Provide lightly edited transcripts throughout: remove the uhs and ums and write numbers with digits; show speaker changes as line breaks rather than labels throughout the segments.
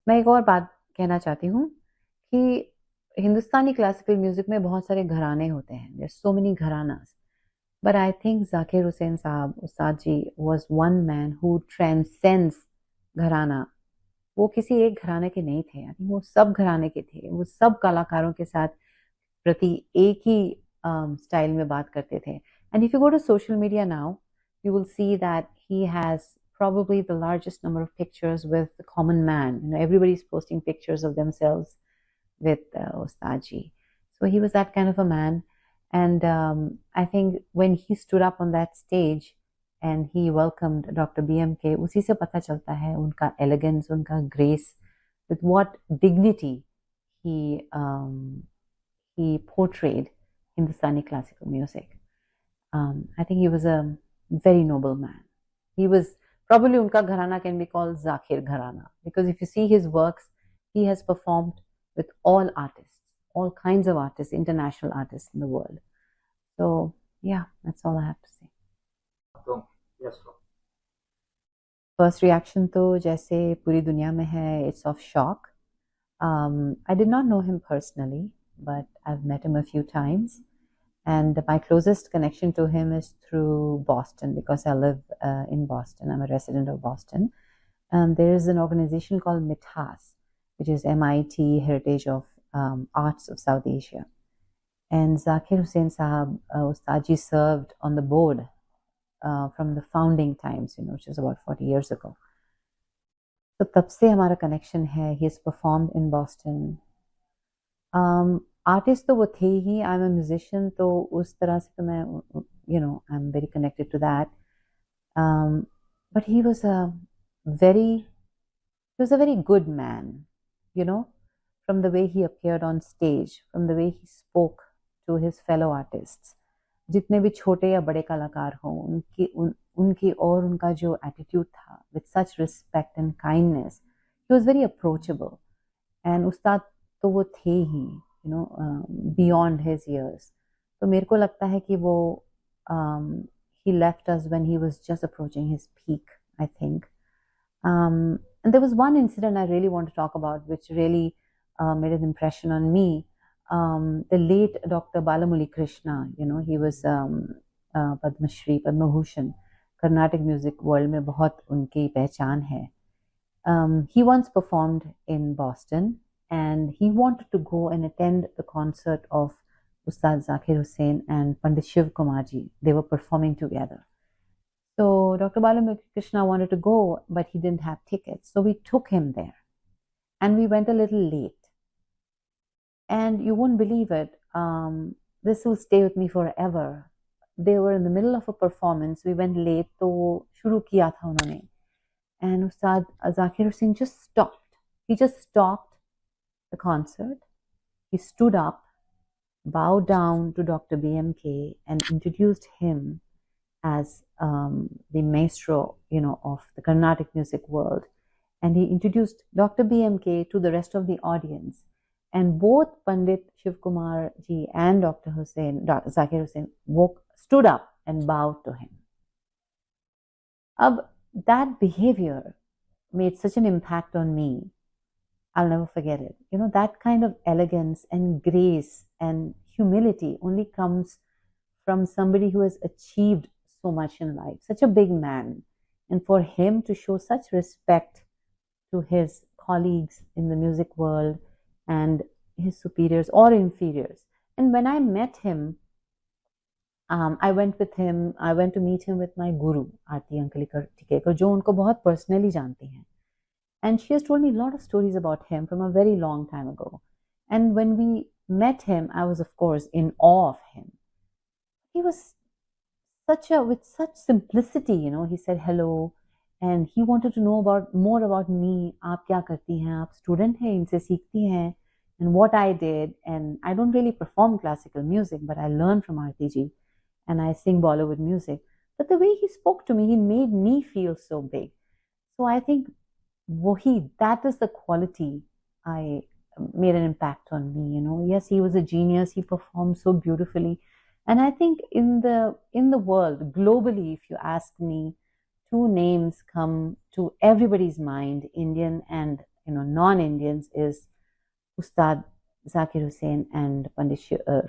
मैं एक और बात कहना चाहती हूँ कि हिंदुस्तानी क्लासिकल म्यूजिक में बहुत सारे घराने होते हैं। There so many gharanas, but I think Zakir Hussain साहब उस्ताद ji was one man who transcends gharana. वो किसी एक घराने के नहीं थे, आई थिंक वो सब घराने के थे। वो सब कलाकारों के साथ प्रति एक ही स्टाइल में बात करते थे। And if you go to social media now, you will see that he has probably the largest number of pictures with the common man. You know, everybody's posting pictures of themselves with Ustadji. So he was that kind of a man. And I think when he stood up on that stage and he welcomed Dr. BMK, उसी से पता चलता है उनका elegance, उनका grace, with what dignity he he portrayed Hindustani classical music. I think he was a very noble man. He was probably unka gharana can be called Zakir Gharana, because if you see his works, he has performed with all artists, all kinds of artists, international artists in the world. So yeah, that's all I have to say.
तो yes, bro.
First reaction तो जैसे पूरी दुनिया में है, it's of shock. I did not know him personally, but I've met him a few times. And my closest connection to him is through Boston, because I live in Boston. I'm a resident of Boston. There is an organization called MITHAS, which is MIT Heritage of Arts of South Asia. And Zakir Hussain Sahab, Ustadji, served on the board from the founding times, which was about 40 years ago. तो तब से हमारा connection है. He has performed in Boston. Artist तो वो थे ही. I am a musician, तो उस तरह से तो मैं I am very connected to that. But he was a very good man, you know, from the way he appeared on stage, from the way he spoke to his fellow artists. जितने भी छोटे या बड़े कलाकार हों, उनकी और उनका जो एटीट्यूड था, with such respect and kindness, he was very approachable. And उस्ताद तो वो थे ही, beyond his years. तो मेरे को लगता है कि वो he left us when he was just approaching his peak, I think. And there was one incident I really want to talk about, which really made an impression on me. The late Dr. Balamuli Krishna, he was Padma Shri, Padma Bhushan. Carnatic music world में बहुत उनकी पहचान है. He once performed in Boston, and he wanted to go and attend the concert of Ustad Zakir Hussain and Pandit Shiv Kumar ji. They were performing together. So Dr. Balakrishna wanted to go, but he didn't have tickets. So we took him there, and we went a little late. And you won't believe it. This will stay with me forever. They were in the middle of a performance. We went late, तो शुरू किया था उन्होंने. And Ustad Zakir Hussain just stopped. He just stopped the concert. He stood up, bowed down to Dr. BMK, and introduced him as the maestro, of the Carnatic music world. And he introduced Dr. BMK to the rest of the audience. And both Pandit Shiv Kumar ji and Dr. Zakir Hussain stood up and bowed to him. That behavior made such an impact on me. I'll never forget it. That kind of elegance and grace and humility only comes from somebody who has achieved so much in life, such a big man. And for him to show such respect to his colleagues in the music world and his superiors or inferiors. And when I met him, I went to meet him with my guru, Aarti Ankalika Tikekar, जो उनको बहुत personally जानती हैं. And she has told me a lot of stories about him from a very long time ago. And when we met him, I was, of course, in awe of him. He was with such simplicity, he said hello, and he wanted to know more about me. आप क्या करती हैं? आप student हैं, इनसे सीखती हैं, and what I did. And I don't really perform classical music, but I learned from Aarti ji, and I sing Bollywood music. But the way he spoke to me, he made me feel so big. So I think that is the quality I made an impact on me. Yes, he was a genius. He performed so beautifully. And I think in the world, globally, if you ask me, two names come to everybody's mind, Indian and non-Indians is Ustad Zakir Hussain and Pandit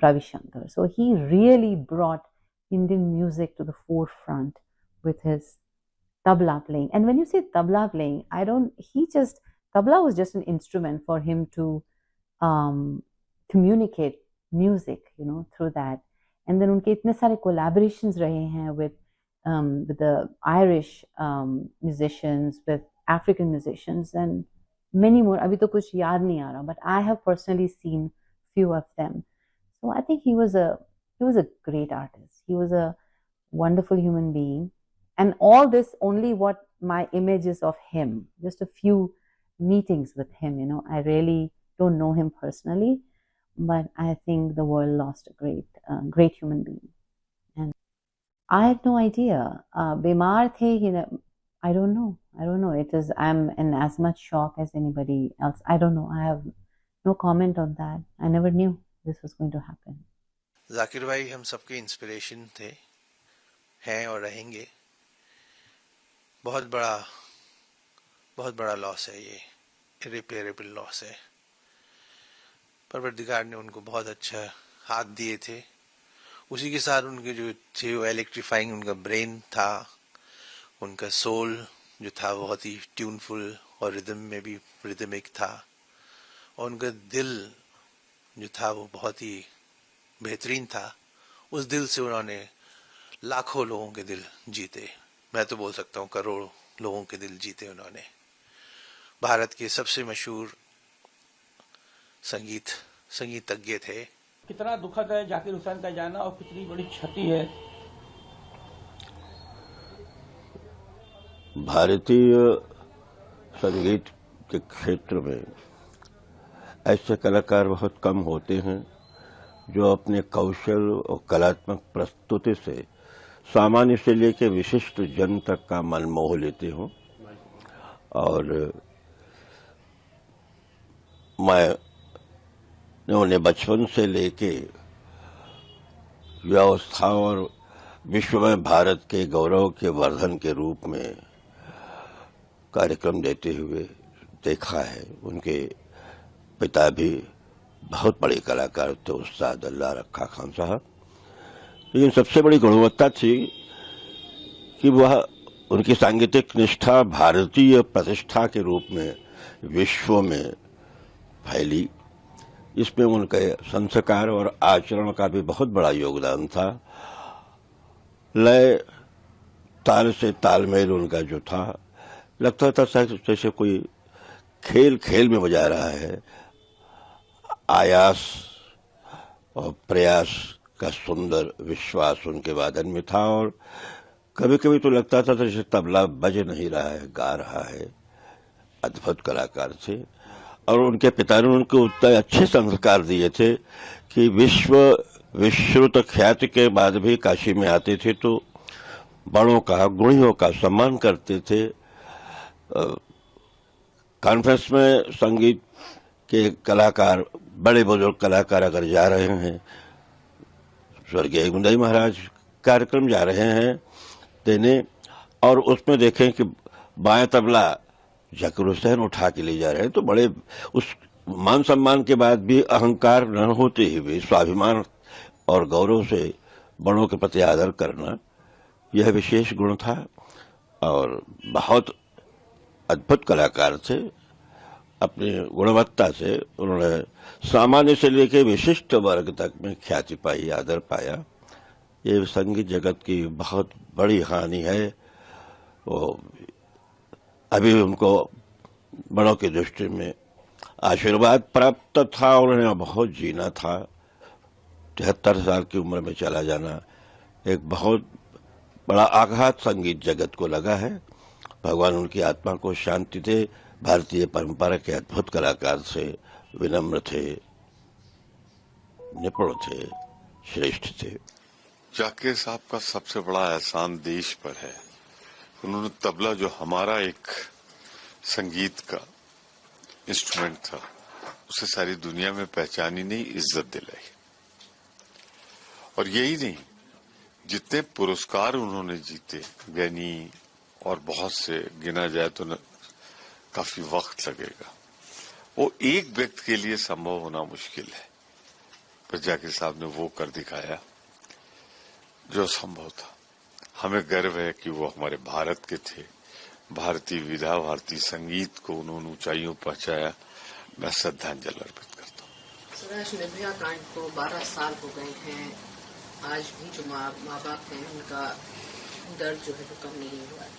Ravi Shankar. So he really brought Indian music to the forefront with his tabla playing. And when you say tabla playing, tabla was just an instrument for him to communicate music, through that. And then उनके इतने सारे collaborations रहे हैं with the Irish musicians, with African musicians, and many more. अभी तो कुछ याद नहीं आ रहा, but I have personally seen few of them. So I think he was a great artist. He was a wonderful human being, and all this only what my image is of him. Just a few meetings with him. I really don't know him personally, but I think the world lost a great human being. And I had no idea. Bimar the, I don't know. I'm in as much shock as anybody else. I don't know. I have no comment on that. I never knew this was going to happen.
Zakir भाई हम सबके inspiration थे, हैं और रहेंगे। बहुत बड़ा loss है ये, इरिपेरेबल लॉस है। परवरदिगार ने उनको बहुत अच्छा हाथ दिए थे, उसी के साथ उनके जो थे वो इलेक्ट्रीफाइंग उनका ब्रेन था, उनका सोल जो था बहुत ही ट्यूनफुल और रिदम में भी रिदमिक था, और उनका दिल जो था वो बहुत ही बेहतरीन था। उस दिल से उन्होंने लाखों लोगों के दिल जीते, मैं तो बोल सकता हूँ करोड़ों लोगों के दिल जीते उन्होंने। भारत के सबसे मशहूर संगीतज्ञ थे।
कितना दुखद है जाकिर हुसैन का जाना और कितनी बड़ी क्षति है।
भारतीय संगीत के क्षेत्र में ऐसे कलाकार बहुत कम होते हैं जो अपने कौशल और कलात्मक प्रस्तुति से सामान्य से लेकर विशिष्ट जन तक का मन मोह लेते हों। और मैं उन्हें बचपन से लेके युवावस्था और विश्व में भारत के गौरव के वर्धन के रूप में कार्यक्रम देते हुए देखा है। उनके पिता भी बहुत बड़े कलाकार थे, उस्ताद अल्लाह रखा खान साहब। लेकिन सबसे बड़ी गुणवत्ता थी कि वह उनकी सांगीतिक निष्ठा भारतीय प्रतिष्ठा के रूप में विश्व में फैली। इसमें उनके संस्कार और आचरण का भी बहुत बड़ा योगदान था। लय ताल से तालमेल उनका जो था, लगता था जैसे कोई खेल में बजा रहा है। आयास और प्रयास का सुंदर विश्वास उनके वादन में था, और कभी कभी तो लगता था जैसे तबला बज नहीं रहा है, गा रहा है। अद्भुत कलाकार थे। और उनके पिता ने उनको उतने अच्छे संस्कार दिए थे कि विश्रुत ख्याति के बाद भी काशी में आते थे तो बड़ों का, गुणियों का सम्मान करते थे। कॉन्फ्रेंस में संगीत के कलाकार, बड़े बुजुर्ग कलाकार अगर जा रहे हैं, स्वर्गीय गुंदाई महाराज कार्यक्रम जा रहे हैं देने, और उसमें देखें कि बाएं तबला जाकिर हुसैन उठा के ले जा रहे हैं, तो बड़े उस मान सम्मान के बाद भी अहंकार न होते हुए स्वाभिमान और गौरव से बड़ों के प्रति आदर करना, यह विशेष गुण था। और बहुत अद्भुत कलाकार थे। अपनी गुणवत्ता से उन्होंने सामान्य से लेकर विशिष्ट वर्ग तक में ख्याति पाई, आदर पाया। ये संगीत जगत की बहुत बड़ी हानि है। वो अभी उनको बड़ों की दृष्टि में आशीर्वाद प्राप्त था, उन्होंने बहुत जीना था। 73 साल की उम्र में चला जाना एक बहुत बड़ा आघात संगीत जगत को लगा है। भगवान उनकी आत्मा को शांति दे। भारतीय परंपरा के अद्भुत कलाकार थे, विनम्र थे, निपुण थे, श्रेष्ठ थे।
जाकिर साहब का सबसे बड़ा एहसान देश पर है। उन्होंने तबला, जो हमारा एक संगीत का इंस्ट्रूमेंट था, उसे सारी दुनिया में पहचानी नहीं, इज्जत दिलाई। और यही नहीं, जितने पुरस्कार उन्होंने जीते, ग्रैनी और बहुत से गिना जाए तो काफी वक्त लगेगा। वो एक व्यक्ति के लिए संभव होना मुश्किल है, पर जाकिर साहब ने वो कर दिखाया जो संभव था। हमें गर्व है कि वो हमारे भारत के थे। भारतीय विधा, भारतीय संगीत को उन्होंने ऊंचाइयों पहुंचाया। मैं श्रद्धांजलि अर्पित करता हूँ।
सुरेश, निर्भया कांड को 12 साल हो गए हैं। आज भी जो माँ बाप हैं उनका दर्द जो है वो कम नहीं हुआ है।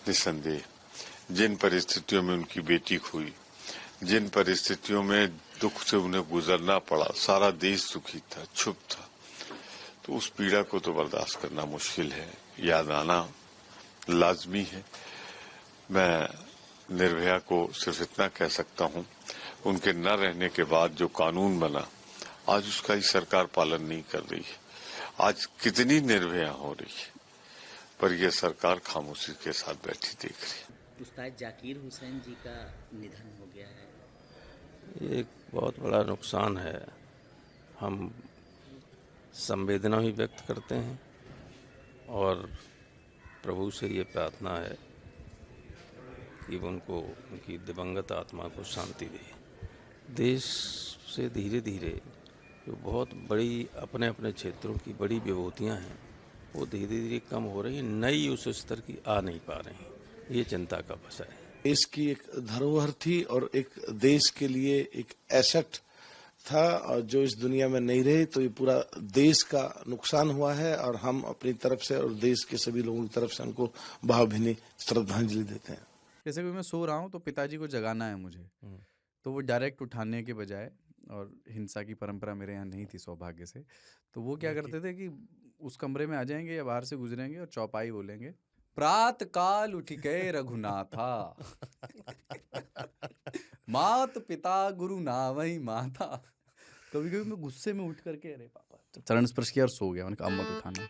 निस्संदेह जिन परिस्थितियों में उनकी बेटी खोई, जिन परिस्थितियों में दुख से उन्हें गुजरना पड़ा, सारा देश दुखी था, चुप था, तो उस पीड़ा को तो बर्दाश्त करना मुश्किल है, याद आना लाजमी है। मैं निर्भया को सिर्फ इतना कह सकता हूं, उनके न रहने के बाद जो कानून बना, आज उसका ही सरकार पालन नहीं कर रही है। आज कितनी निर्भया हो रही है, पर यह सरकार खामोशी के साथ बैठी देख रही है।
उस्ताद जाकिर हुसैन जी का निधन हो गया है,
ये एक बहुत बड़ा नुकसान है। हम संवेदना भी व्यक्त करते हैं और प्रभु से ये प्रार्थना है कि उनको, उनकी दिवंगत आत्मा को शांति दे। देश से धीरे धीरे जो बहुत बड़ी अपने अपने क्षेत्रों की बड़ी विभूतियाँ हैं वो धीरे धीरे कम हो रही हैं, नई उस स्तर की आ नहीं पा रही। ये चिंता का विषय है।
देश की एक धरोहर थी और एक देश के लिए एक एसेट था, और जो इस दुनिया में नहीं रहे तो ये पूरा देश का नुकसान हुआ है। और हम अपनी तरफ से और देश के सभी लोगों की तरफ से उनको भावभीनी श्रद्धांजलि देते हैं।
जैसे कि मैं सो रहा हूँ तो पिताजी को जगाना है मुझे, तो वो डायरेक्ट उठाने के बजाय, और हिंसा की परंपरा मेरे यहाँ नहीं थी सौभाग्य से, तो वो क्या करते थे कि उस कमरे में आ जाएंगे या बाहर से गुजरेंगे और चौपाई बोलेंगे, प्रात काल उठ के रघुनाथा मात पिता गुरु नावई माता। कभी कभी मैं गुस्से में उठ करके अरे पापा चरण स्पर्श किया और सो गया। मैंने कहा अब मत उठाना।